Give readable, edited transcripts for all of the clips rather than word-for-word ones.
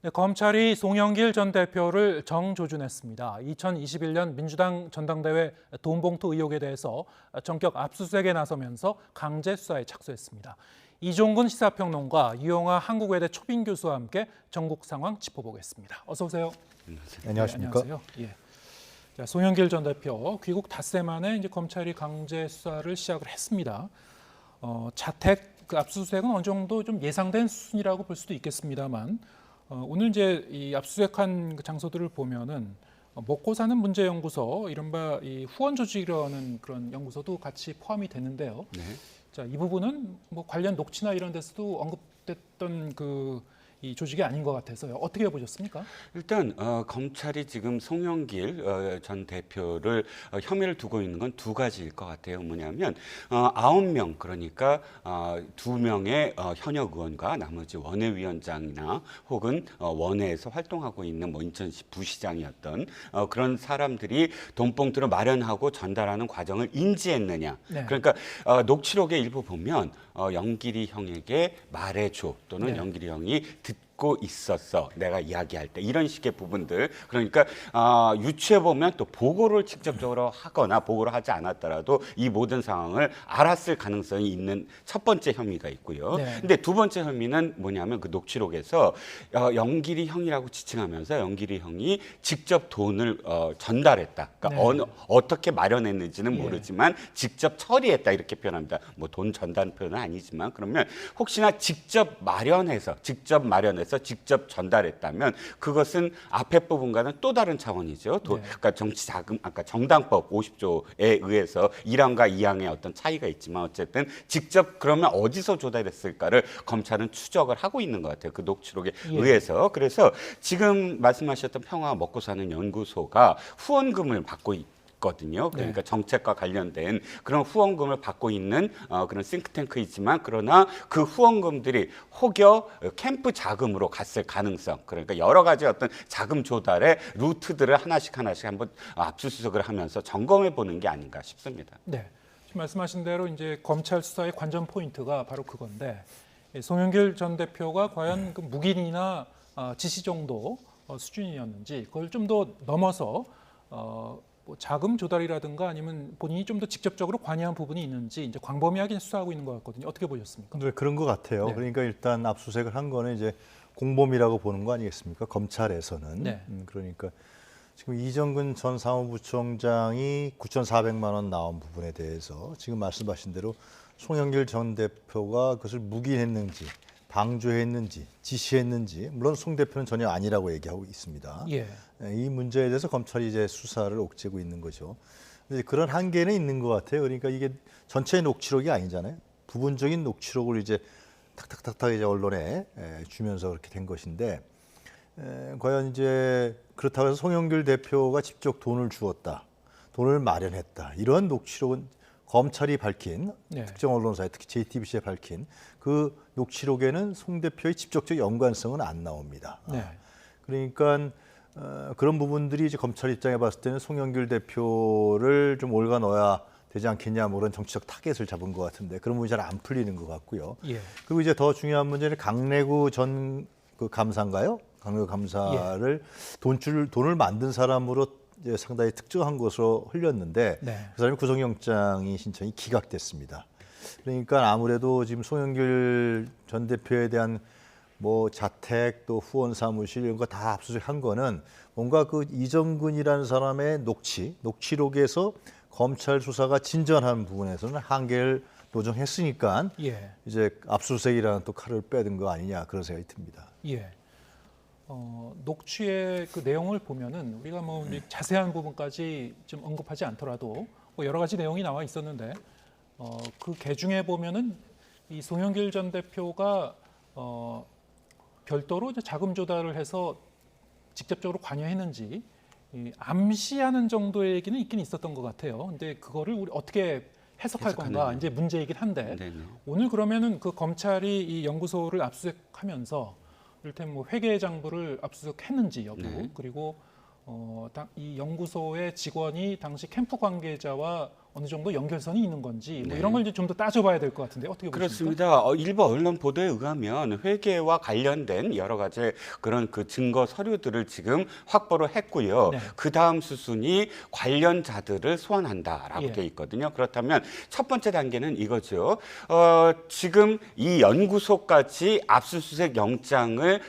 네, 검찰이 송영길 전 대표를 정조준했습니다. 2021년 민주당 전당대회 돈봉투 의혹에 대해서 전격 압수수색에 나서면서 강제 수사에 착수했습니다. 이종근 시사평론가, 유영아 한국외대 초빙 교수와 함께 전국 상황 짚어보겠습니다. 어서 오세요. 안녕하십니까? 네, 안녕하세요. 예. 자, 송영길 전 대표 귀국 닷새 만에 이제 검찰이 강제 수사를 시작을 했습니다. 자택 그 압수수색은 어느 정도 좀 예상된 수준이라고 볼 수도 있겠습니다만. 오늘 이제 이 압수수색한 그 장소들을 보면은 먹고 사는 문제연구소, 이른바 이 후원 조직이라는 그런 연구소도 같이 포함이 되는데요. 네. 자, 이 부분은 뭐 관련 녹취나 이런 데서도 언급됐던 이 조직이 아닌 것 같아서요. 어떻게 보셨습니까? 일단 검찰이 지금 송영길 전 대표를 혐의를 두고 있는 건 두 가지일 것 같아요. 뭐냐면 9명 그러니까 2명의 현역 의원과 나머지 원외위원장이나 혹은 원외에서 활동하고 있는 뭐 인천시 부시장이었던 그런 사람들이 돈봉투를 마련하고 전달하는 과정을 인지했느냐. 네. 그러니까 녹취록의 일부 보면 영길이 형에게 말해줘 또는 네. 영길이 형이 듣고 있었어. 내가 이야기할 때 이런 식의 부분들. 그러니까 유추해 보면 또 보고를 직접적으로 하거나 보고를 하지 않았더라도 이 모든 상황을 알았을 가능성이 있는 첫 번째 혐의가 있고요. 네. 근데 두 번째 혐의는 뭐냐면 그 녹취록에서 영길이 형이라고 지칭하면서 영길이 형이 직접 돈을 전달했다. 그러니까 네. 어떻게 마련했는지는 예. 모르지만 직접 처리했다 이렇게 표현합니다. 뭐 돈 전달 표현은 아니지만 그러면 혹시나 직접 마련해서 직접 전달했다면 그것은 앞에 부분과는 또 다른 차원이죠. 네. 그러니까 정치 자금 아까 정당법 50조에 의해서 1항과 2항의 어떤 차이가 있지만 어쨌든 직접 그러면 어디서 조달했을까를 검찰은 추적을 하고 있는 것 같아요. 그 녹취록에 예. 의해서. 그래서 지금 말씀하셨던 평화 먹고 사는 연구소가 후원금을 받고 거든요. 그러니까 네. 정책과 관련된 그런 후원금을 받고 있는 그런 싱크탱크이지만 그러나 그 후원금들이 혹여 캠프 자금으로 갔을 가능성, 그러니까 여러 가지 어떤 자금 조달의 루트들을 하나씩 한번 압수수색을 하면서 점검해 보는 게 아닌가 싶습니다. 네. 지금 말씀하신 대로 이제 검찰 수사의 관전 포인트가 바로 그건데, 송영길 전 대표가 과연 그 묵인이나 지시 정도 수준이었는지, 그걸 좀 더 넘어서 뭐 자금 조달이라든가 아니면 본인이 좀 더 직접적으로 관여한 부분이 있는지 이제 광범위하게 수사하고 있는 것 같거든요. 어떻게 보셨습니까? 네, 그런 것 같아요. 네. 그러니까 일단 압수수색을 한 거는 이제 공범이라고 보는 거 아니겠습니까? 검찰에서는. 네. 그러니까 지금 이정근 전 사무부총장이 9,400만 원 나온 부분에 대해서 지금 말씀하신 대로 송영길 전 대표가 그것을 묵인했는지 방조했는지 지시했는지, 물론 송 대표는 전혀 아니라고 얘기하고 있습니다. 예. 이 문제에 대해서 검찰이 이제 수사를 옥죄고 있는 거죠. 근데 그런 한계는 있는 것 같아요. 그러니까 이게 전체 녹취록이 아니잖아요. 부분적인 녹취록을 이제 탁탁탁탁 이제 언론에 주면서 그렇게 된 것인데, 과연 이제 그렇다고 해서 송영길 대표가 직접 돈을 주었다, 돈을 마련했다, 이런 녹취록은 검찰이 밝힌 네. 특정 언론사에, 특히 JTBC에 밝힌 그 녹취록에는 송 대표의 직접적 연관성은 안 나옵니다. 네. 그러니까 그런 부분들이 이제 검찰 입장에 봤을 때는 송영길 대표를 좀 올가 넣어야 되지 않겠냐, 뭐 그런 정치적 타겟을 잡은 것 같은데 그런 부분이 잘 안 풀리는 것 같고요. 예. 그리고 이제 더 중요한 문제는 강래구 전 그 감사인가요? 강래구 감사를 돈을 만든 사람으로 이제 상당히 특정한 것으로 흘렸는데 네. 그 사람이 구속영장이 신청이 기각됐습니다. 그러니까 아무래도 지금 송영길 전 대표에 대한 뭐 자택 또 후원 사무실 이런 거 다 압수수색한 거는 뭔가 그 이정근이라는 사람의 녹취록에서 검찰 수사가 진전한 부분에서는 한계를 노정했으니까 예. 이제 압수수색이라는 또 칼을 빼든 거 아니냐, 그런 생각이 듭니다. 예. 녹취의 그 내용을 보면은 우리가 뭐 자세한 부분까지 좀 언급하지 않더라도 뭐 여러 가지 내용이 나와 있었는데 그 개중에 보면은 이 송영길 전 대표가 별도로 이제 자금 조달을 해서 직접적으로 관여했는지 암시하는 정도의 얘기는 있긴 있었던 것 같아요. 근데 그거를 우리 어떻게 해석할 건가 이제 문제이긴 한데 네네. 오늘 그러면은 그 검찰이 이 연구소를 압수수색하면서 이를테면 뭐 회계 장부를 압수수색했는지 여부, 네. 그리고 이 연구소의 직원이 당시 캠프 관계자와 어느 정도 연결선이 있는 건지 뭐 네. 이런 걸 이제 좀 더 따져봐야 될 것 같은데 어떻게 보십니까? 그렇습니다. 일부 언론 보도에 의하면 회계와 관련된 여러 가지 그런 그 증거 서류들을 지금 확보를 했고요. 네. 그 다음 수순이 관련자들을 소환한다라고 예. 돼 있거든요. 그렇다면 첫 번째 단계는 이거죠. 지금 이 연구소까지 압수수색 영장을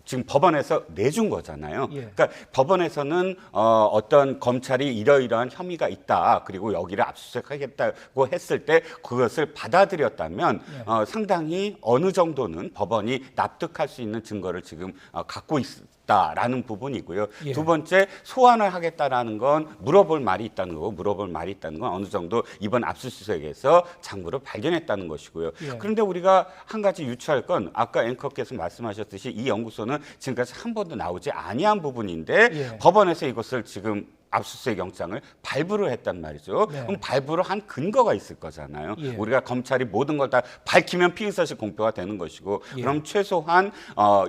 지금 법원에서 내준 거잖아요. 예. 그러니까 법원에서는 어떤 검찰이 이러이러한 혐의가 있다. 그리고 여기를 압수수색하겠다고 했을 때 그것을 받아들였다면 예. 상당히 어느 정도는 법원이 납득할 수 있는 증거를 지금 갖고 있다라는 부분이고요. 예. 두 번째 소환을 하겠다라는 건 물어볼 말이 있다는 거고 물어볼 말이 있다는 건 어느 정도 이번 압수수색에서 장부를 발견했다는 것이고요. 예. 그런데 우리가 한 가지 유추할 건 아까 앵커께서 말씀하셨듯이 이 연구소는 지금까지 한 번도 나오지 아니한 부분인데 예. 법원에서 이것을 지금 압수수색 영장을 발부를 했단 말이죠. 네. 그럼 발부를 한 근거가 있을 거잖아요. 예. 우리가 검찰이 모든 걸 다 밝히면 피의사실 공표가 되는 것이고 예. 그럼 최소한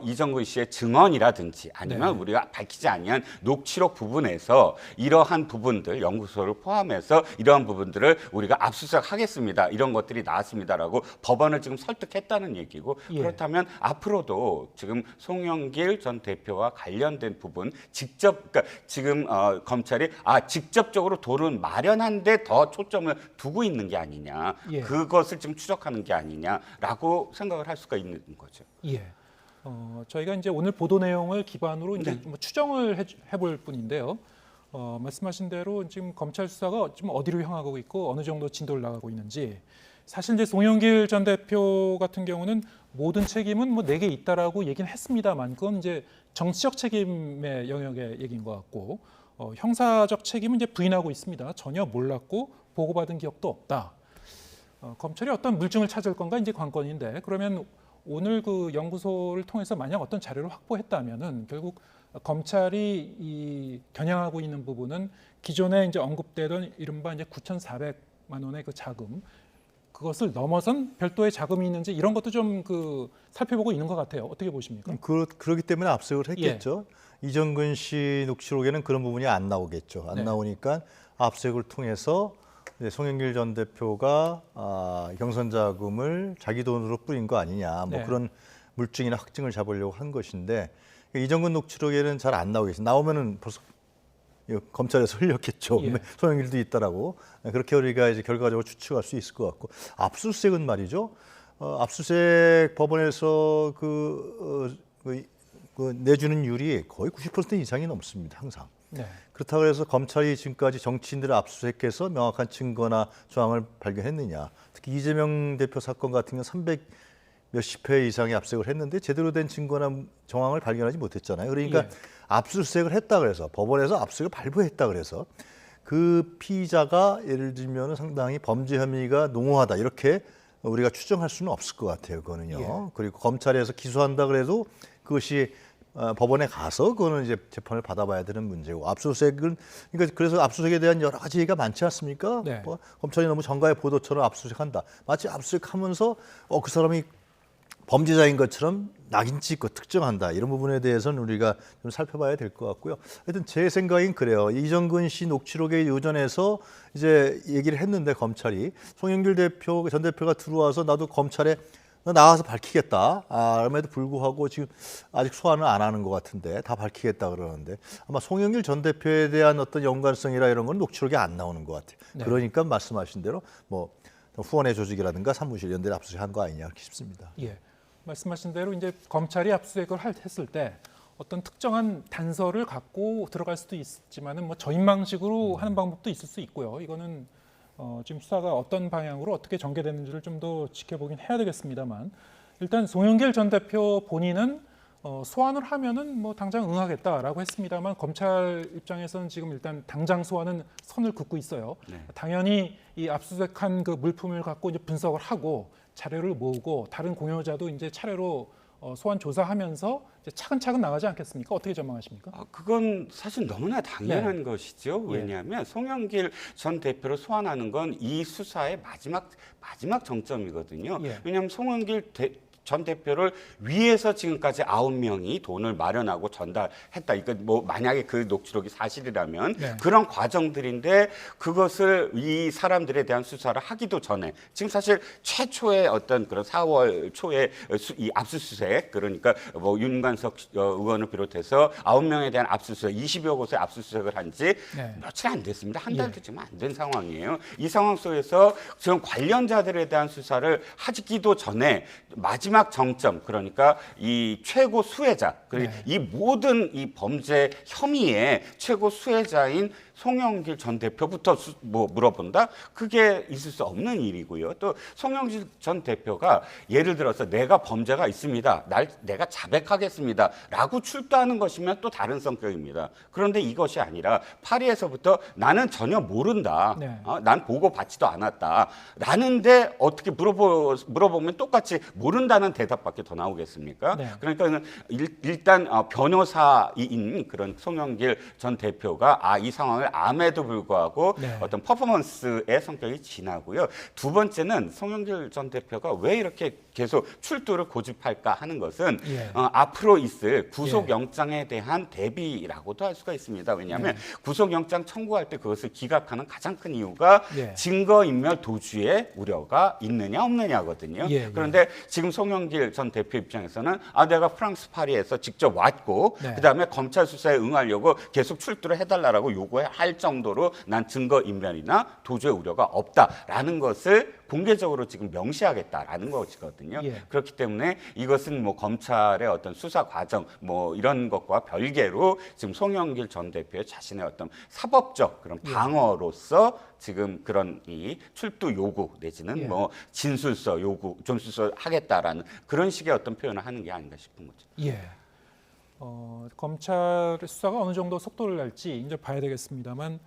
이정근 씨의 증언이라든지 아니면 네. 우리가 밝히지 아니한 녹취록 부분에서 이러한 부분들 연구소를 포함해서 이러한 부분들을 우리가 압수수색하겠습니다. 이런 것들이 나왔습니다라고 법원을 지금 설득했다는 얘기고 예. 그렇다면 앞으로도 지금 송영길 전 대표와 관련된 부분 직접 그러니까 지금 검찰이 직접적으로 돈을 마련한 데 더 초점을 두고 있는 게 아니냐. 예. 그것을 지금 추적하는 게 아니냐라고 생각을 할 수가 있는 거죠. 예. 저희가 이제 오늘 보도 내용을 기반으로 이제 네. 뭐 추정을 해볼 뿐인데요. 말씀하신 대로 지금 검찰 수사가 지금 어디로 향하고 있고 어느 정도 진도를 나가고 있는지 사실 이제 송영길 전 대표 같은 경우는 모든 책임은 뭐 내게 있다라고 얘기는 했습니다만 그건 이제 정치적 책임의 영역의 얘기인 것 같고 형사적 책임은 이제 부인하고 있습니다. 전혀 몰랐고 보고받은 기억도 없다. 검찰이 어떤 물증을 찾을 건가 이제 관건인데 그러면 오늘 그 연구소를 통해서 만약 어떤 자료를 확보했다면은 결국 검찰이 이 겨냥하고 있는 부분은 기존에 이제 언급되던 이른바 이제 9,400만 원의 그 자금 그것을 넘어선 별도의 자금이 있는지 이런 것도 좀 그 살펴보고 있는 것 같아요. 어떻게 보십니까? 그렇기 때문에 압수수색을 했겠죠. 이정근 씨 녹취록에는 그런 부분이 안 나오겠죠. 안 네. 나오니까 압수수색을 통해서 이제 송영길 전 대표가 경선 자금을 자기 돈으로 뿌린 거 아니냐, 뭐 네. 그런 물증이나 확증을 잡으려고 한 것인데 이정근 녹취록에는 잘 안 나오겠어요. 나오면은 벌써 검찰에서 흘렸겠죠. 예. 송영길도 있다라고 그렇게 우리가 이제 결과적으로 추측할 수 있을 것 같고 압수수색은 말이죠. 압수수색 법원에서 그 내주는 율이 거의 90% 이상이 넘습니다. 항상. 네. 그렇다고 해서 검찰이 지금까지 정치인들을 압수수색해서 명확한 증거나 조항을 발견했느냐. 특히 이재명 대표 사건 같은 경우 300 몇십 회 이상의 압수수색을 했는데 제대로 된 증거나 정황을 발견하지 못했잖아요. 그러니까 예. 압수수색을 했다 그래서 법원에서 압수수색을 발부했다 그래서 그 피의자가 예를 들면 상당히 범죄 혐의가 농후하다 이렇게 우리가 추정할 수는 없을 것 같아요. 그거는요. 예. 그리고 검찰에서 기소한다 그래도 그것이 법원에 가서 그거는 이제 재판을 받아봐야 되는 문제고 압수수색은 그러니까 그래서 압수수색에 대한 여러 가지 얘기가 많지 않습니까? 네. 뭐 검찰이 너무 정가의 보도처럼 압수수색한다. 마치 압수수색하면서 그 사람이 범죄자인 것처럼 낙인 찍고 특정한다. 이런 부분에 대해서는 우리가 좀 살펴봐야 될 것 같고요. 하여튼 제 생각엔 그래요. 이정근 씨 녹취록에 요전해서 이제 얘기를 했는데 검찰이 송영길 전 대표가 들어와서 나도 검찰에 나가서 밝히겠다. 그럼에도 불구하고 지금 아직 소환을 안 하는 것 같은데 다 밝히겠다 그러는데 아마 송영길 전 대표에 대한 어떤 연관성이라 이런 건 녹취록에 안 나오는 것 같아요. 네. 그러니까 말씀하신 대로 뭐 후원의 조직이라든가 사무실 이런 데를 압수수색한 거 아니냐 그렇게 싶습니다. 예. 말씀하신 대로 이제 검찰이 압수수색을 했을 때 어떤 특정한 단서를 갖고 들어갈 수도 있지만은 뭐 저인망식으로 하는 방법도 있을 수 있고요. 이거는 지금 수사가 어떤 방향으로 어떻게 전개되는지를 좀 더 지켜보긴 해야 되겠습니다만 일단 송영길 전 대표 본인은 소환을 하면은 뭐 당장 응하겠다라고 했습니다만 검찰 입장에서는 지금 일단 당장 소환은 선을 긋고 있어요. 네. 당연히 이 압수수색한 그 물품을 갖고 이제 분석을 하고 자료를 모으고 다른 공여자도 이제 차례로 소환 조사하면서 이제 차근차근 나가지 않겠습니까? 어떻게 전망하십니까? 그건 사실 너무나 당연한 것이죠. 예. 왜냐하면 송영길 전 대표를 소환하는 건 이 수사의 마지막 정점이거든요. 예. 왜냐하면 송영길 전 대표를 위해서 지금까지 9명이 돈을 마련하고 전달했다. 이거 뭐 만약에 그 녹취록이 사실이라면 네. 그런 과정들인데 그것을 이 사람들에 대한 수사를 하기도 전에 지금 사실 최초의 어떤 그런 4월 초에 이 압수수색 그러니까 뭐 윤관석 의원을 비롯해서 9명에 대한 압수수색 20여 곳에 압수수색을 한 지 네. 며칠 안 됐습니다. 한 달도 예. 지금 안 된 상황이에요. 이 상황 속에서 지금 관련자들에 대한 수사를 하기도 전에 마지막 정점 그러니까 이 최고 수혜자 그리고 네. 이 모든 이 범죄 혐의의 최고 수혜자인 송영길 전 대표부터 뭐 물어본다? 그게 있을 수 없는 일이고요. 또 송영길 전 대표가 예를 들어서 내가 범죄가 있습니다. 내가 자백하겠습니다. 라고 출두하는 것이면 또 다른 성격입니다. 그런데 이것이 아니라 파리에서부터 나는 전혀 모른다. 네. 난 보고받지도 않았다. 라는데 어떻게 물어보면 똑같이 모른다는 대답밖에 더 나오겠습니까? 네. 그러니까 일단 변호사인 그런 송영길 전 대표가 이 상황을 암에도 불구하고 네. 어떤 퍼포먼스의 성격이 진하고요. 두 번째는 송영길 전 대표가 왜 이렇게 계속 출두를 고집할까 하는 것은 예. 앞으로 있을 구속영장에 대한 대비라고도 할 수가 있습니다. 왜냐하면 구속영장 청구할 때 그것을 기각하는 가장 큰 이유가 예. 증거인멸 도주의 우려가 있느냐 없느냐거든요. 예, 예. 그런데 지금 송영길 전 대표 입장에서는 내가 프랑스 파리에서 직접 왔고 네. 그다음에 검찰 수사에 응하려고 계속 출두를 해달라고 요구할 정도로 난 증거인멸이나 도주의 우려가 없다라는 것을 공개적으로 지금 명시하겠다라는 것이거든요. 예. 그렇기 때문에 이것은 뭐 검찰의 어떤 수사 과정 뭐 이런 것과 별개로 지금 송영길 전 대표의 자신의 어떤 사법적 그런 방어로서 지금 그런 이 출두 요구 내지는 예. 뭐 진술서 요구, 존술서 하겠다라는 그런 식의 어떤 표현을 하는 게 아닌가 싶은 거죠. 예. 검찰 수사가 어느 정도 속도를 낼지 이제 봐야 되겠습니다만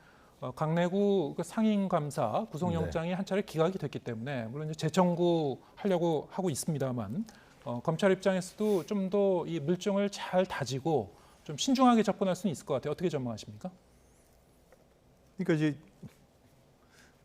강내구 그 상임감사 구속영장이 한 차례 기각이 됐기 때문에 물론 이제 재청구하려고 하고 있습니다만 검찰 입장에서도 좀 더 이 물증을 잘 다지고 좀 신중하게 접근할 수는 있을 것 같아요. 어떻게 전망하십니까? 그러니까 이제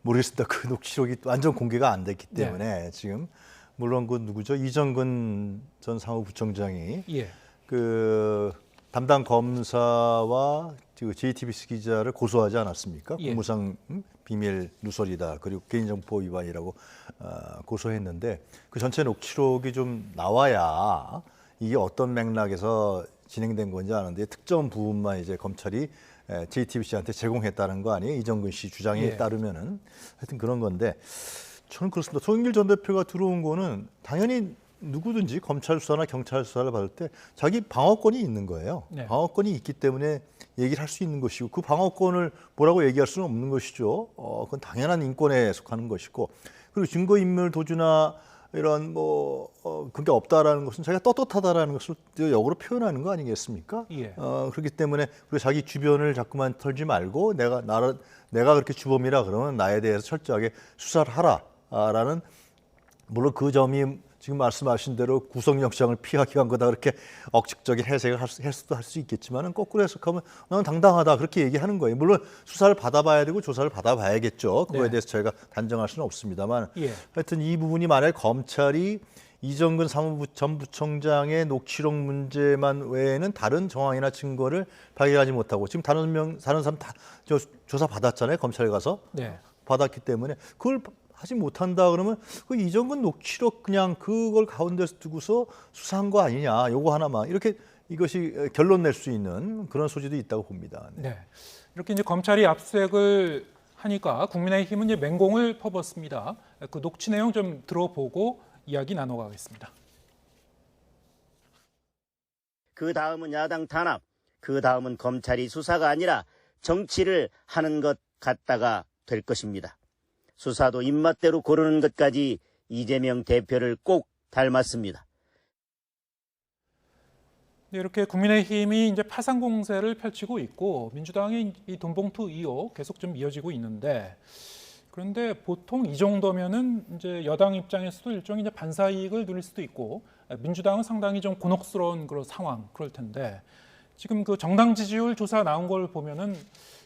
모르겠습니다. 그 녹취록이 완전 공개가 안 됐기 때문에 지금 물론 그 누구죠? 이정근 전 사무부총장이 예. 그 담당 검사와 그 JTBC 기자를 고소하지 않았습니까? 예. 공무상 비밀 누설이다 그리고 개인정보 위반이라고 고소했는데 그 전체 녹취록이 좀 나와야 이게 어떤 맥락에서 진행된 건지 아는데 특정 부분만 이제 검찰이 JTBC한테 제공했다는 거 아니에요? 이정근 씨 주장에 예. 따르면은 하여튼 그런 건데 저는 그렇습니다. 송영길 전 대표가 들어온 거는 당연히 누구든지 검찰 수사나 경찰 수사를 받을 때 자기 방어권이 있는 거예요. 네. 방어권이 있기 때문에 얘기를 할 수 있는 것이고 그 방어권을 뭐라고 얘기할 수는 없는 것이죠. 그건 당연한 인권에 속하는 것이고 그리고 증거인멸 도주나 이런 그게 없다라는 것은 자기가 떳떳하다라는 것을 역으로 표현하는 거 아니겠습니까? 예. 그렇기 때문에 그리고 자기 주변을 자꾸만 털지 말고 내가 그렇게 주범이라 그러면 나에 대해서 철저하게 수사를 하라라는 물론 그 점이 지금 말씀하신 대로 구속영장을 피하기 위한 거다 그렇게 억측적인 해석을 할 수 있겠지만은 거꾸로 해석하면 나는 당당하다 그렇게 얘기하는 거예요. 물론 수사를 받아봐야 되고 조사를 받아봐야겠죠. 그거에 네. 대해서 저희가 단정할 수는 없습니다만 예. 하여튼 이 부분이 만약 검찰이 이정근 사무부 전 부총장의 녹취록 문제만 외에는 다른 정황이나 증거를 발견하지 못하고 지금 다른 사람 다 조사 받았잖아요. 검찰에 가서 네. 받았기 때문에 그걸 하지 못한다 그러면 그 이정근 녹취록 그냥 그걸 가운데서 두고서 수사한 거 아니냐 요거 하나만 이렇게 이것이 결론 낼 수 있는 그런 소지도 있다고 봅니다. 네. 이렇게 이제 검찰이 압수수색을 하니까 국민의힘은 이제 맹공을 퍼붓습니다. 그 녹취 내용 좀 들어보고 이야기 나눠가겠습니다. 그 다음은 야당 탄압, 그 다음은 검찰이 수사가 아니라 정치를 하는 것 같다가 될 것입니다. 수사도 입맛대로 고르는 것까지 이재명 대표를 꼭 닮았습니다. 이렇게 국민의힘이 이제 파상 공세를 펼치고 있고 민주당의 이 돈봉투 의혹 계속 좀 이어지고 있는데 그런데 보통 이 정도면은 이제 여당 입장에서도 일종의 이제 반사 이익을 누릴 수도 있고 민주당은 상당히 좀 곤혹스러운 그런 상황 그럴 텐데 지금 그 정당 지지율 조사 나온 걸 보면은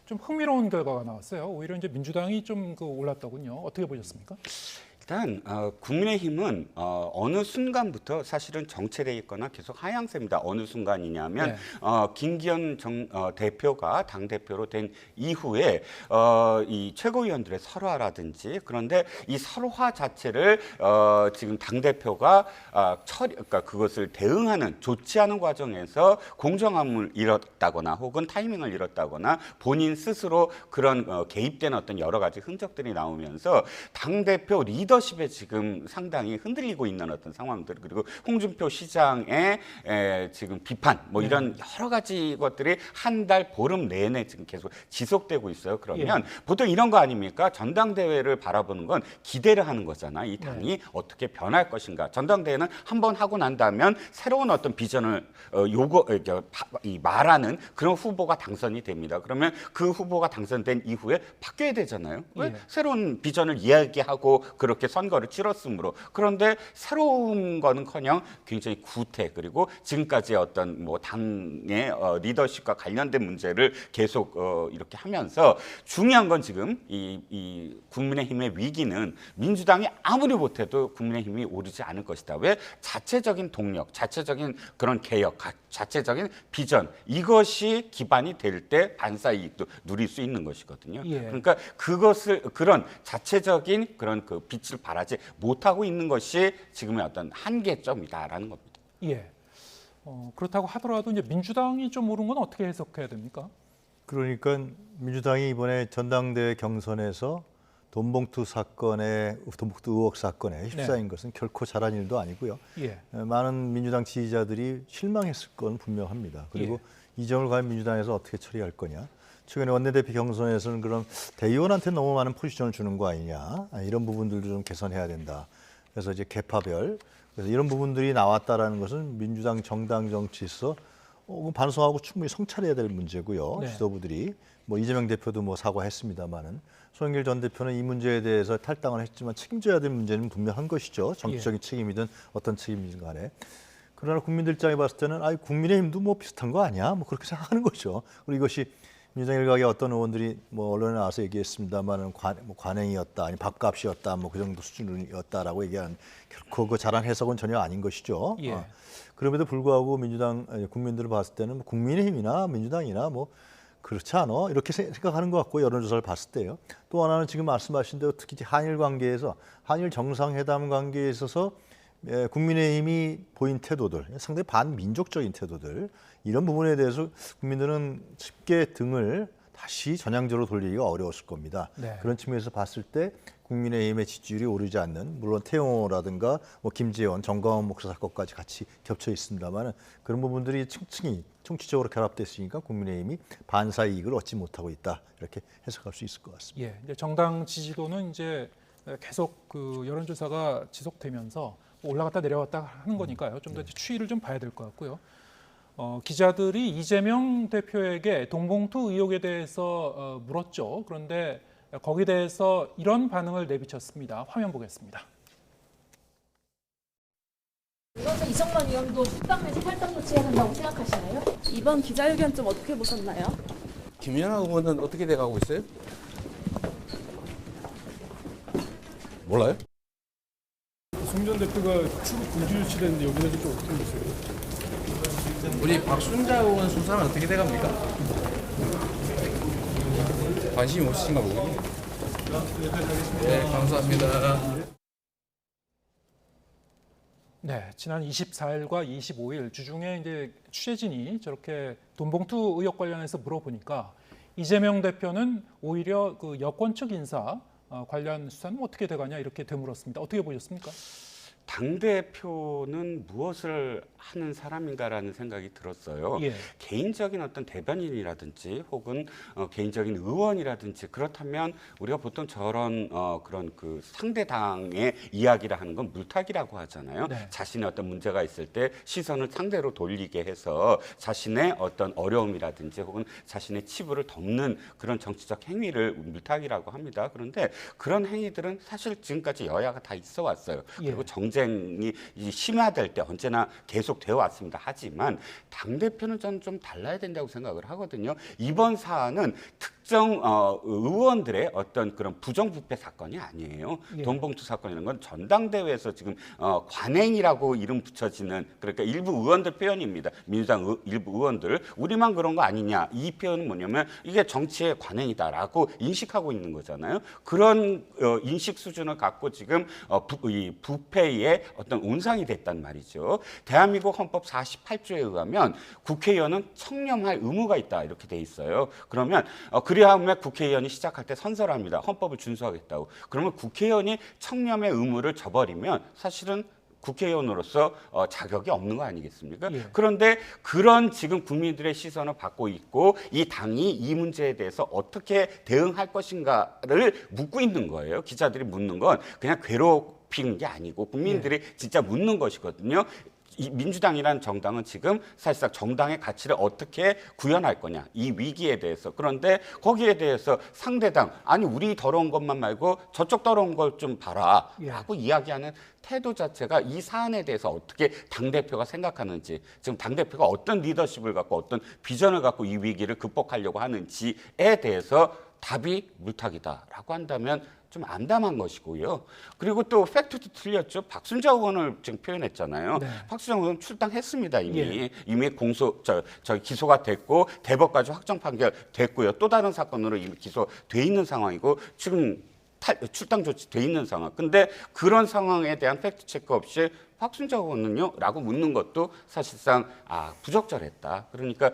좀 흥미로운 결과가 나왔어요. 오히려 이제 민주당이 좀 올랐더군요. 어떻게 보셨습니까? 일단 국민의힘은 어느 순간부터 사실은 정체돼 있거나 계속 하향세입니다. 어느 순간이냐면 네. 김기현 대표가 당 대표로 된 이후에 이 최고위원들의 설화라든지 그런데 이 설화 자체를 지금 당 대표가 그러니까 그것을 대응하는 조치하는 과정에서 공정함을 잃었다거나 혹은 타이밍을 잃었다거나 본인 스스로 그런 개입된 어떤 여러 가지 흔적들이 나오면서 당 대표 리더십에 지금 상당히 흔들리고 있는 어떤 상황들 그리고 홍준표 시장의 지금 비판 뭐 이런 여러 가지 것들이 한 달 보름 내내 지금 계속 지속되고 있어요. 그러면 보통 이런 거 아닙니까? 전당대회를 바라보는 건 기대를 하는 거잖아. 이 당이 어떻게 변할 것인가. 전당대회는 한 번 하고 난 다음에 새로운 어떤 비전을 말하는 그런 후보가 당선이 됩니다. 그러면 그 후보가 당선된 이후에 바뀌어야 되잖아요. 왜? 새로운 비전을 이야기하고 그렇게 선거를 치렀으므로. 그런데 새로운 거는커녕 굉장히 구태 그리고 지금까지의 어떤 뭐 당의 리더십과 관련된 문제를 계속 이렇게 하면서 중요한 건 지금 이 국민의힘의 위기는 민주당이 아무리 못해도 국민의힘이 오르지 않을 것이다. 왜? 자체적인 동력, 자체적인 그런 개혁, 자체적인 비전 이것이 기반이 될 때 반사 이익도 누릴 수 있는 것이거든요. 그러니까 그런 자체적인 그런 그 빛을 발하지 못하고 있는 것이 지금의 어떤 한계점이다라는 겁니다. 예. 그렇다고 하더라도 이제 민주당이 좀 오른 건 어떻게 해석해야 됩니까? 그러니까 민주당이 이번에 전당대회 경선에서 돈봉투 의혹 사건에 휩싸인 것은 결코 잘한 일도 아니고요. 많은 민주당 지지자들이 실망했을 건 분명합니다. 그리고 이 점을 과연 민주당에서 어떻게 처리할 거냐. 최근에 원내대표 경선에서는 그럼 대의원한테 너무 많은 포지션을 주는 거 아니냐. 이런 부분들도 좀 개선해야 된다. 그래서 이제 계파별 그래서 이런 부분들이 나왔다라는 것은 민주당 정당 정치에서 반성하고 충분히 성찰해야 될 문제고요. 지도부들이 뭐 이재명 대표도 뭐 사과했습니다만은 송영길 전 대표는 이 문제에 대해서 탈당을 했지만 책임져야 될 문제는 분명한 것이죠. 정치적인 책임이든 어떤 책임이든 간에. 그러나 국민들 입장에 봤을 때는 국민의힘도 뭐 비슷한 거 아니야? 뭐 그렇게 생각하는 거죠. 그리고 이것이 민주당 일각의 어떤 의원들이 뭐 언론에 나와서 얘기했습니다만은 관행이었다, 아니 밥값이었다, 뭐 그 정도 수준이었다라고 얘기하는 결코 그 잘한 해석은 전혀 아닌 것이죠. 그럼에도 불구하고 국민들을 봤을 때는 국민의힘이나 민주당이나 뭐 그렇지 않아 이렇게 생각하는 것 같고 여론조사를 봤을 때요. 또 하나는 지금 말씀하신 대로 특히 한일 관계에서 한일 정상회담 관계에 있어서 국민의힘이 보인 태도들, 상당히 반민족적인 태도들 이런 부분에 대해서 국민들은 쉽게 등을 다시 전향적으로 돌리기가 어려웠을 겁니다. 그런 측면에서 봤을 때 국민의힘의 지지율이 오르지 않는 물론 태영호라든가 뭐 김재원, 정광훈 목사 사건까지 같이 겹쳐 있습니다만 그런 부분들이 층층이 총체적으로 결합됐으니까 국민의힘이 반사 이익을 얻지 못하고 있다 이렇게 해석할 수 있을 것 같습니다. 이제 정당 지지도는 이제 계속 그 여론조사가 지속되면서 올라갔다 내려갔다 하는 거니까요. 좀 더 추이를 좀 봐야 될 것 같고요. 기자들이 이재명 대표에게 돈봉투 의혹에 대해서 물었죠. 그런데 거기에 대해서 이런 반응을 내비쳤습니다. 화면 보겠습니다. 그러면 이정만 의원도 수당 내지 탈당 조치해야 된다고 생각하시나요? 이번 기자회견 좀 어떻게 보셨나요? 김연아 의원은 어떻게 돼가고 있어요? 몰라요? 송 전 대표가 출국 금지 조치됐는데 여기에 대해서 좀 어떻게 보세요? 우리 박순자 의원 수사는 어떻게 돼갑니까? 관심이 없으신가 보군요. 네, 감사합니다. 네, 지난 24일과 25일 주중에 이제 취재진이 저렇게 돈봉투 의혹 관련해서 물어보니까 이재명 대표는 오히려 그 여권 측 인사 관련 수사는 어떻게 돼가냐 이렇게 되물었습니다. 어떻게 보셨습니까? 당대표는 무엇을 하는 사람인가라는 생각이 들었어요. 개인적인 어떤 대변인이라든지 혹은 개인적인 의원이라든지 그렇다면 우리가 보통 저런 그런 그 상대 당의 이야기를 하는 건 물타기라고 하잖아요. 자신의 어떤 문제가 있을 때 시선을 상대로 돌리게 해서 자신의 어떤 어려움이라든지 혹은 자신의 치부를 덮는 그런 정치적 행위를 물타기라고 합니다. 그런데 그런 행위들은 사실 지금까지 여야가 다 있어 왔어요. 그리고 정작 경쟁이 심화될 때 언제나 계속 되어 왔습니다. 하지만 당대표는 저는 좀 달라야 된다고 생각을 하거든요. 이번 사안은 특정 의원들의 어떤 그런 부정부패 사건이 아니에요. 예. 돈봉투 사건 이런 건 전당대회에서 지금 관행이라고 이름 붙여지는, 그러니까 일부 의원들 표현입니다. 민주당 일부 의원들 우리만 그런 거 아니냐, 이 표현은 뭐냐면 이게 정치의 관행이다라고 인식하고 있는 거잖아요. 그런 인식 수준을 갖고 지금 이 부패의 어떤 온상이 됐단 말이죠. 대한민국 헌법 48조에 의하면 국회의원은 청렴할 의무가 있다 이렇게 돼 있어요. 그러면 그리하면 국회의원이 시작할 때 선서를 합니다. 헌법을 준수하겠다고. 그러면 국회의원이 청렴의 의무를 저버리면 사실은 국회의원으로서 자격이 없는 거 아니겠습니까? 예. 그런데 그런 지금 국민들의 시선을 받고 있고 이 당이 이 문제에 대해서 어떻게 대응할 것인가를 묻고 있는 거예요. 기자들이 묻는 건 그냥 괴롭히는 게 아니고 국민들이 진짜 묻는 것이거든요. 이 민주당이라는 정당은 지금 사실상 정당의 가치를 어떻게 구현할 거냐, 이 위기에 대해서. 그런데 거기에 대해서 상대당, 아니 우리 더러운 것만 말고 저쪽 더러운 걸 좀 봐라 라고 이야기하는 태도 자체가 이 사안에 대해서 어떻게 당대표가 생각하는지, 지금 당대표가 어떤 리더십을 갖고 어떤 비전을 갖고 이 위기를 극복하려고 하는지에 대해서 답이 물타기다라고 한다면 좀 암담한 것이고요. 그리고 또 팩트도 틀렸죠. 박순자 의원을 지금 표현했잖아요. 네. 박순자 의원 출당했습니다. 이미 예. 이미 기소가 됐고 대법까지 확정 판결 됐고요. 또 다른 사건으로 이미 기소돼 있는 상황이고 지금 출당 조치돼 있는 상황. 근데 그런 상황에 대한 팩트 체크 없이 박순자 의원은요? 라고 묻는 것도 사실상 부적절했다. 그러니까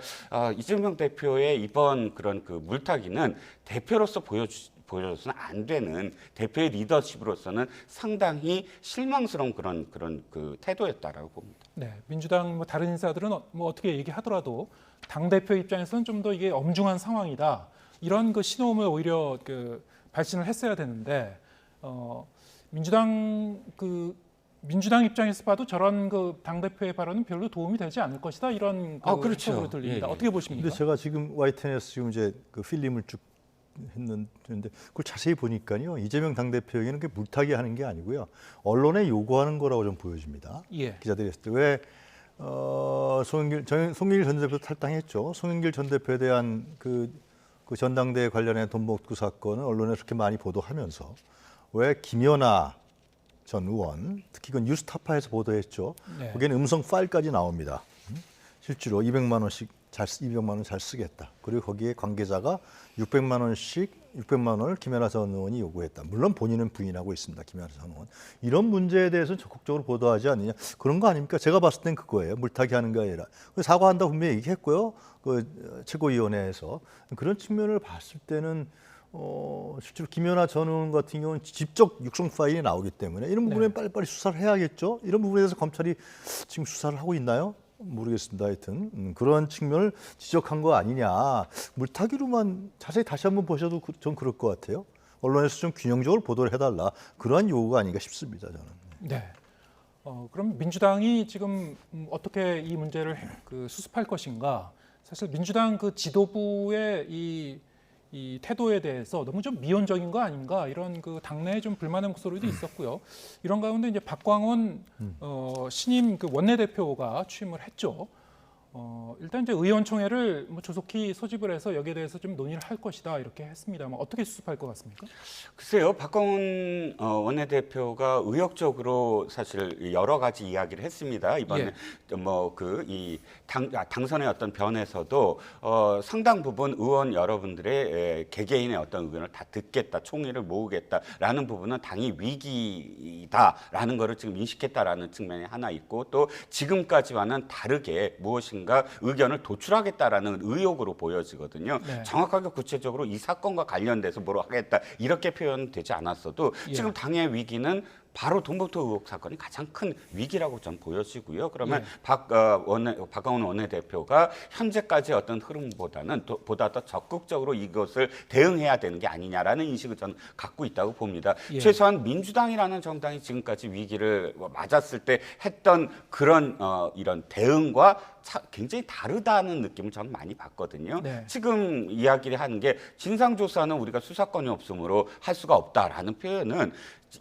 이재명 대표의 이번 그런 그 물타기는 대표로서 보여줘서는 안 되는, 대표의 리더십으로서는 상당히 실망스러운 그런 그 태도였다라고 봅니다. 네, 민주당 뭐 다른 인사들은 뭐 어떻게 얘기하더라도 당 대표 입장에서는 좀 더 이게 엄중한 상황이다, 이런 그 신호음을 오히려 그 발신을 했어야 되는데 민주당 입장에서 봐도 저런 그 당 대표의 발언은 별로 도움이 되지 않을 것이다, 이런 그렇죠. 해석으로 들립니다. 예, 예. 어떻게 보십니까? 근데 제가 지금 YTN에서 지금 이제 그 필름을 쭉 했는데 그걸 자세히 보니까요, 이재명 당대표에게는 그 물타기 하는 게 아니고요, 언론에 요구하는 거라고 좀 보여집니다. 예. 기자들이 했을 때 왜 송영길 전 대표 탈당했죠. 송영길 전 대표에 대한 그 전당대회 관련해 돈봉투 사건을 언론에 그렇게 많이 보도하면서 왜 김연아 전 의원, 특히 그 뉴스타파에서 보도했죠. 네. 거기에는 음성 파일까지 나옵니다. 실제로 200만 원 잘 쓰겠다. 그리고 거기에 관계자가 600만 원을 김연아 전 의원이 요구했다. 물론 본인은 부인하고 있습니다. 김연아 전 의원. 이런 문제에 대해서는 적극적으로 보도하지 않느냐. 그런 거 아닙니까? 제가 봤을 땐 그거예요. 물타기 하는 게 아니라. 사과한다고 분명히 얘기했고요. 그 최고위원회에서. 그런 측면을 봤을 때는 실제로 김연아 전 의원 같은 경우는 직접 육성 파일이 나오기 때문에 이런 부분에 빨리빨리 수사를 해야겠죠. 이런 부분에 대해서 검찰이 지금 수사를 하고 있나요? 모르겠습니다. 하여튼 그런 측면을 지적한 거 아니냐. 물타기로만 자세히 다시 한번 보셔도 전 그럴 것 같아요. 언론에서 좀 균형적으로 보도를 해달라. 그러한 요구가 아닌가 싶습니다. 저는. 네. 그럼 민주당이 지금 어떻게 이 문제를 수습할 것인가? 사실 민주당 그 지도부의 이 태도에 대해서 너무 좀 미온적인 거 아닌가, 이런 그 당내에 좀 불만의 목소리도 있었고요. 이런 가운데 이제 박광원 신임 그 원내대표가 취임을 했죠. 일단 이제 의원총회를 뭐 조속히 소집을 해서 여기에 대해서 좀 논의를 할 것이다, 이렇게 했습니다만 어떻게 수습할 것 같습니까? 글쎄요, 박광원 원내대표가 의욕적으로 사실 여러 가지 이야기를 했습니다. 이번에 이 당선의 어떤 변에서도 상당 부분 의원 여러분들의 개개인의 어떤 의견을 다 듣겠다, 총의를 모으겠다라는 부분은 당이 위기다라는 것을 지금 인식했다라는 측면이 하나 있고, 또 지금까지와는 다르게 무엇인가 의견을 도출하겠다라는 의욕으로 보여지거든요. 네. 정확하게 구체적으로 이 사건과 관련돼서 뭐로 하겠다 이렇게 표현되지 않았어도 지금 당의 위기는 바로 돈봉투 의혹 사건이 가장 큰 위기라고 전 보여지고요. 그러면 박광원 원내대표가 현재까지 어떤 흐름보다는 보다 더 적극적으로 이것을 대응해야 되는 게 아니냐라는 인식을 저는 갖고 있다고 봅니다. 최소한 민주당이라는 정당이 지금까지 위기를 맞았을 때 했던 그런 이런 대응과 굉장히 다르다는 느낌을 저는 많이 받거든요. 네. 지금 이야기를 하는 게 진상조사는 우리가 수사권이 없으므로 할 수가 없다라는 표현은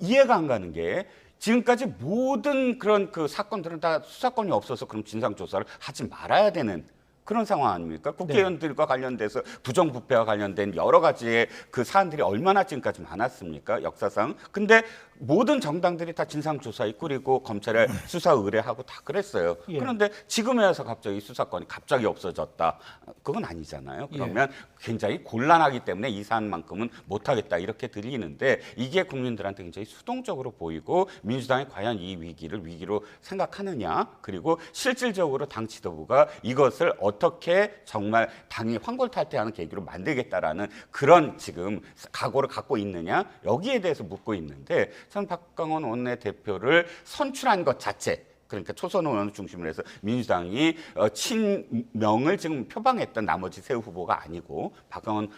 이해가 안 가는 게 지금까지 모든 그런 그 사건들은 다 수사권이 없어서 그럼 진상조사를 하지 말아야 되는 그런 상황 아닙니까? 국회의원들과 관련돼서 부정부패와 관련된 여러 가지의 그 사안들이 얼마나 지금까지 많았습니까? 역사상. 근데 모든 정당들이 다 진상조사에 꾸리고 검찰에 수사 의뢰하고 다 그랬어요. 예. 그런데 지금에 와서 갑자기 수사권이 갑자기 없어졌다. 그건 아니잖아요. 그러면 굉장히 곤란하기 때문에 이 사안만큼은 못하겠다 이렇게 들리는데 이게 국민들한테 굉장히 수동적으로 보이고 민주당이 과연 이 위기를 위기로 생각하느냐 그리고 실질적으로 당 지도부가 이것을 어떻게 정말 당이 환골탈태하는 계기로 만들겠다라는 그런 지금 각오를 갖고 있느냐 여기에 대해서 묻고 있는데 저는 박강원 원내대표를 선출한 것 자체 그러니까 초선 의원을 중심으로 해서 민주당이 친명을 지금 표방했던 나머지 세 후보가 아니고 박강원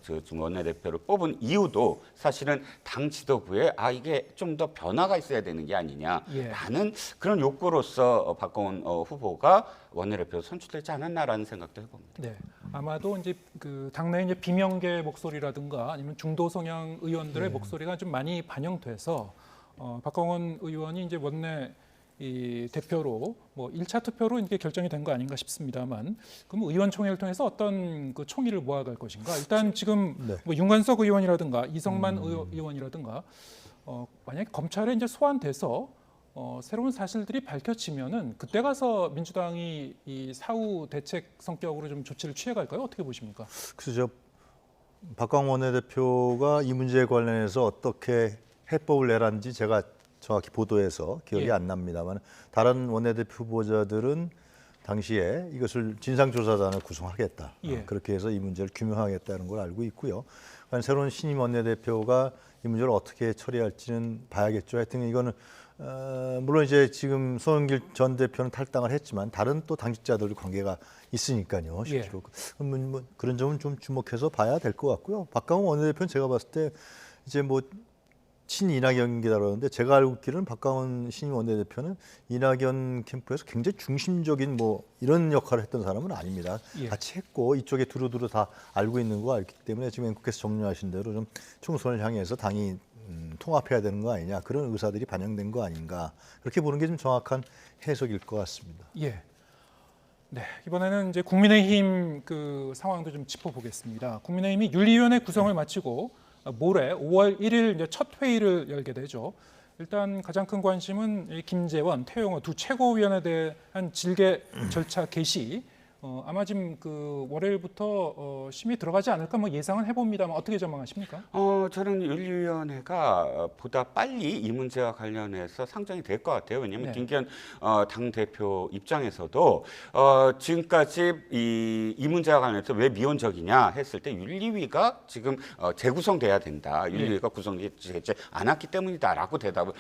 지금 원내대표를 뽑은 이유도 사실은 당 지도부에 이게 좀 더 변화가 있어야 되는 게 아니냐라는 그런 욕구로서 박강원 후보가 원내대표 선출되지 않았나라는 생각도 해봅니다. 네, 아마도 이제 그 당내 이제 비명계 목소리라든가 아니면 중도 성향 의원들의 목소리가 좀 많이 반영돼서 박강원 의원이 이제 원내 이 대표로 뭐 1차 투표로 이게 결정이 된 거 아닌가 싶습니다만 그럼 의원총회를 통해서 어떤 그 총의를 모아갈 것인가? 일단 지금 뭐 윤관석 의원이라든가 이성만 의원이라든가 만약에 검찰에 이제 소환돼서 새로운 사실들이 밝혀지면은 그때 가서 민주당이 이 사후 대책 성격으로 좀 조치를 취해갈까요? 어떻게 보십니까? 그래서 박광원 원내대표가 이 문제에 관련해서 어떻게 해법을 내란지 제가 정확히 보도해서 기억이 안 납니다만 다른 원내대표 후보자들은 당시에 이것을 진상조사단을 구성하겠다. 그렇게 해서 이 문제를 규명하겠다는 걸 알고 있고요. 그러니까 새로운 신임 원내대표가 이 문제를 어떻게 처리할지는 봐야겠죠. 하여튼 이거는 물론 이제 지금 송영길 전 대표는 탈당을 했지만 다른 또 당직자들 관계가 있으니까요. 실제로 뭐 그런 점은 좀 주목해서 봐야 될 것 같고요. 박강원 원내대표는 제가 봤을 때 이제 뭐 친이낙연계다 그러는데 제가 알고 있기로는 박강원 신임 원내대표는 이낙연 캠프에서 굉장히 중심적인 뭐 이런 역할을 했던 사람은 아닙니다. 같이 했고 이쪽에 두루두루 다 알고 있는 거 알기 때문에 지금 앵커께서 정리하신 대로 좀 총선을 향해서 당이 통합해야 되는 거 아니냐 그런 의사들이 반영된 거 아닌가 그렇게 보는 게 좀 정확한 해석일 것 같습니다. 예. 네, 이번에는 이제 국민의힘 그 상황도 좀 짚어보겠습니다. 국민의힘이 윤리위원회 구성을 마치고 모레 5월 1일 이제 첫 회의를 열게 되죠. 일단 가장 큰 관심은 이 김재원, 태용호 두 최고위원에 대한 질계 절차 개시. 아마 지금 그 월요일부터 심의 들어가지 않을까 뭐 예상은 해봅니다만 어떻게 전망하십니까? 저는 윤리위원회가 보다 빨리 이 문제와 관련해서 상정이 될 것 같아요. 왜냐하면 김기현 당 대표 입장에서도 지금까지 이 문제와 관련해서 왜 미온적이냐 했을 때 윤리위가 지금 재구성돼야 된다. 윤리위가 구성되지 않았기 때문이다라고 대답을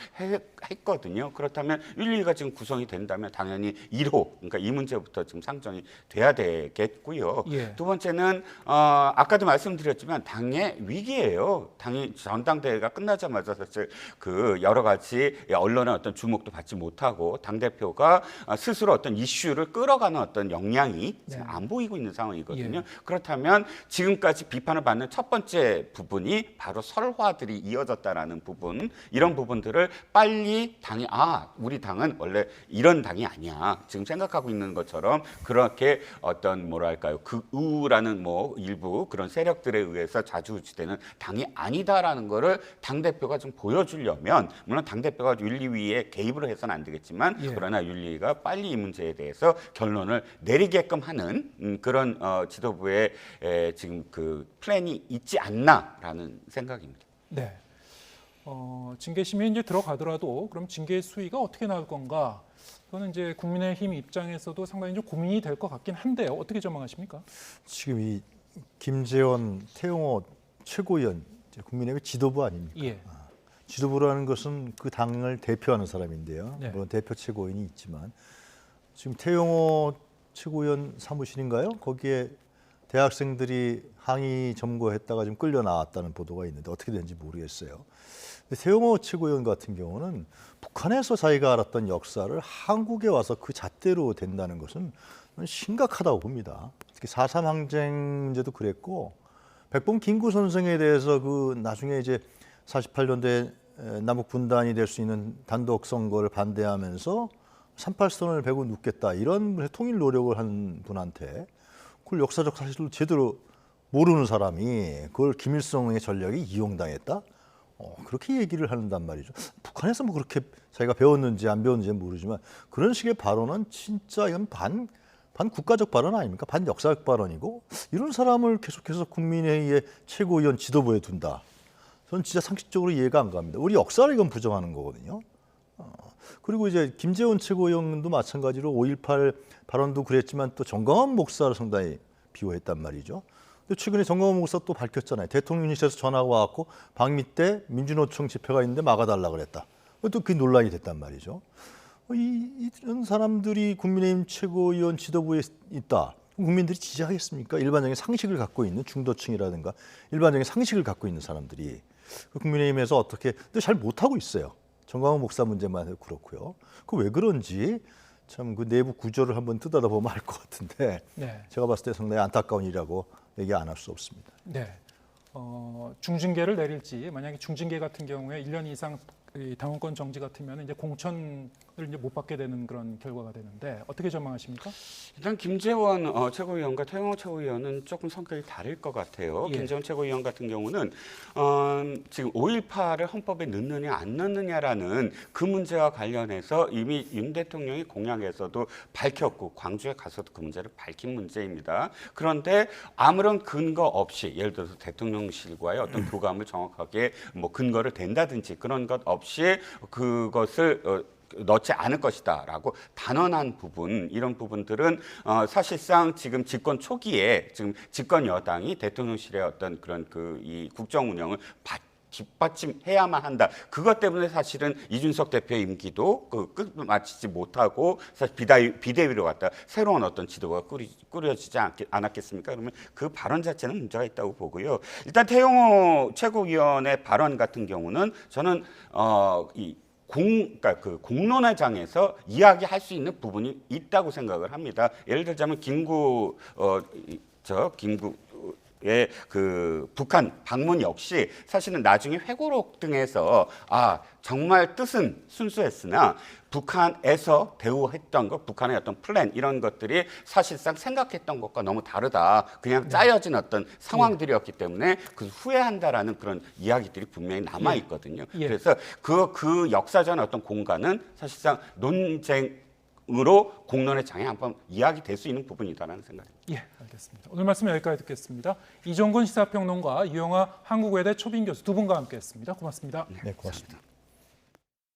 했거든요. 그렇다면 윤리위가 지금 구성이 된다면 당연히 1호, 그러니까 이 문제부터 지금 상정이 돼야 되겠고요. 두 번째는 아까도 말씀드렸지만 당의 위기예요. 당이 전당대회가 끝나자마자 사실 그 여러 가지 언론의 어떤 주목도 받지 못하고 당 대표가 스스로 어떤 이슈를 끌어가는 어떤 역량이 안 보이고 있는 상황이거든요. 그렇다면 지금까지 비판을 받는 첫 번째 부분이 바로 설화들이 이어졌다라는 부분, 이런 부분들을 빨리 당이 우리 당은 원래 이런 당이 아니야. 지금 생각하고 있는 것처럼 그렇게 어떤 뭐랄까요 극우라는 뭐 일부 그런 세력들에 의해서 좌지우지되는 당이 아니다라는 거를 당 대표가 좀 보여주려면 물론 당 대표가 윤리위에 개입을 해서는 안 되겠지만 그러나 윤리위가 빨리 이 문제에 대해서 결론을 내리게끔 하는 그런 지도부의 지금 그 플랜이 있지 않나라는 생각입니다. 네. 징계 심의 이제 들어가더라도 그럼 징계 수위가 어떻게 나올 건가? 그거는 이제 국민의힘 입장에서도 상당히 좀 고민이 될 것 같긴 한데요. 어떻게 전망하십니까? 지금 이 김재원, 태용호 최고위원 국민의힘 지도부 아닙니까? 지도부라는 것은 그 당을 대표하는 사람인데요. 물론 대표 최고위원이 있지만 지금 태용호 최고위원 사무실인가요? 거기에 대학생들이 항의 점거했다가 지금 끌려 나왔다는 보도가 있는데 어떻게 되는지 모르겠어요. 근데 태용호 최고위원 같은 경우는 북한에서 자기가 알았던 역사를 한국에 와서 그 잣대로 된다는 것은 심각하다고 봅니다. 특히 4.3 항쟁 문제도 그랬고 백범 김구 선생에 대해서 그 나중에 이제 48년대 남북 분단이 될 수 있는 단독 선거를 반대하면서 38선을 베고 눕겠다 이런 통일 노력을 한 분한테 그걸 역사적 사실을 제대로 모르는 사람이 그걸 김일성의 전략이 이용당했다? 그렇게 얘기를 한단 말이죠. 북한에서 뭐 그렇게 자기가 배웠는지 안 배웠는지 모르지만 그런 식의 발언은 진짜 이건 반 국가적 발언 아닙니까? 반 역사적 발언이고 이런 사람을 계속해서 국민회의의 최고위원 지도부에 둔다. 저는 진짜 상식적으로 이해가 안 갑니다. 우리 역사를 이건 부정하는 거거든요. 그리고 이제 김재원 최고위원도 마찬가지로 5.18 발언도 그랬지만 또 정광훈 목사를 상당히 비호했단 말이죠. 근데 최근에 정광훈 목사 또 밝혔잖아요. 대통령실에서 전화가 와갖고 방미 때 민주노총 집회가 있는데 막아달라 그랬다. 또 그게 논란이 됐단 말이죠. 이런 사람들이 국민의힘 최고위원 지도부에 있다. 국민들이 지지하겠습니까? 일반적인 상식을 갖고 있는 중도층이라든가 일반적인 상식을 갖고 있는 사람들이 국민의힘에서 어떻게 근데 잘 못하고 있어요. 정광훈 목사 문제만 해도 그렇고요. 그 왜 그런지 참 그 내부 구조를 한번 뜯어보면 알 것 같은데 네. 제가 봤을 때 상당히 안타까운 일이라고 얘기 안 할 수 없습니다. 네. 중징계를 내릴지 만약에 중징계 같은 경우에 1년 이상 이 당원권 정지 같으면 이제 공천을 이제 못 받게 되는 그런 결과가 되는데 어떻게 전망하십니까? 일단 김재원 최고위원과 태영호 최고위원은 조금 성격이 다를 것 같아요. 예. 김재원 최고위원 같은 경우는 지금 5.18을 헌법에 넣느냐 안 넣느냐라는 그 문제와 관련해서 이미 윤 대통령이 공약에서도 밝혔고 광주에 가서도 그 문제를 밝힌 문제입니다. 그런데 아무런 근거 없이 예를 들어서 대통령실과의 어떤 교감을 정확하게 뭐 근거를 댄다든지 그런 것 없이 그것을 넣지 않을 것이다라고 단언한 부분 이런 부분들은 사실상 지금 집권 초기에 지금 집권 여당이 대통령실의 어떤 그런 이 국정 운영을 뒷받침해야만 한다. 그것 때문에 사실은 이준석 대표의 임기도 끝을 마치지 못하고 사실 비대위로 갔다 새로운 어떤 지도가 꾸려지지 않았겠습니까? 그러면 그 발언 자체는 문제가 있다고 보고요. 일단 태영호 최고위원의 발언 같은 경우는 저는 그러니까 그 공론의 장에서 이야기할 수 있는 부분이 있다고 생각을 합니다. 예를 들자면 김구의 그 북한 방문 역시 사실은 나중에 회고록 등에서 정말 뜻은 순수했으나 북한에서 대우했던 것, 북한의 어떤 플랜 이런 것들이 사실상 생각했던 것과 너무 다르다. 그냥 짜여진 어떤 상황들이었기 때문에 그 후회한다라는 그런 이야기들이 분명히 남아 있거든요. 예. 그래서 그 역사적인 어떤 공간은 사실상 논쟁으로 공론의 장에 한번 이야기될 수 있는 부분이다라는 생각입니다. 예, 알겠습니다. 오늘 말씀 여기까지 듣겠습니다. 이종근 시사평론가, 유영하 한국외대 초빙 교수 두 분과 함께했습니다. 고맙습니다. 네, 고맙습니다.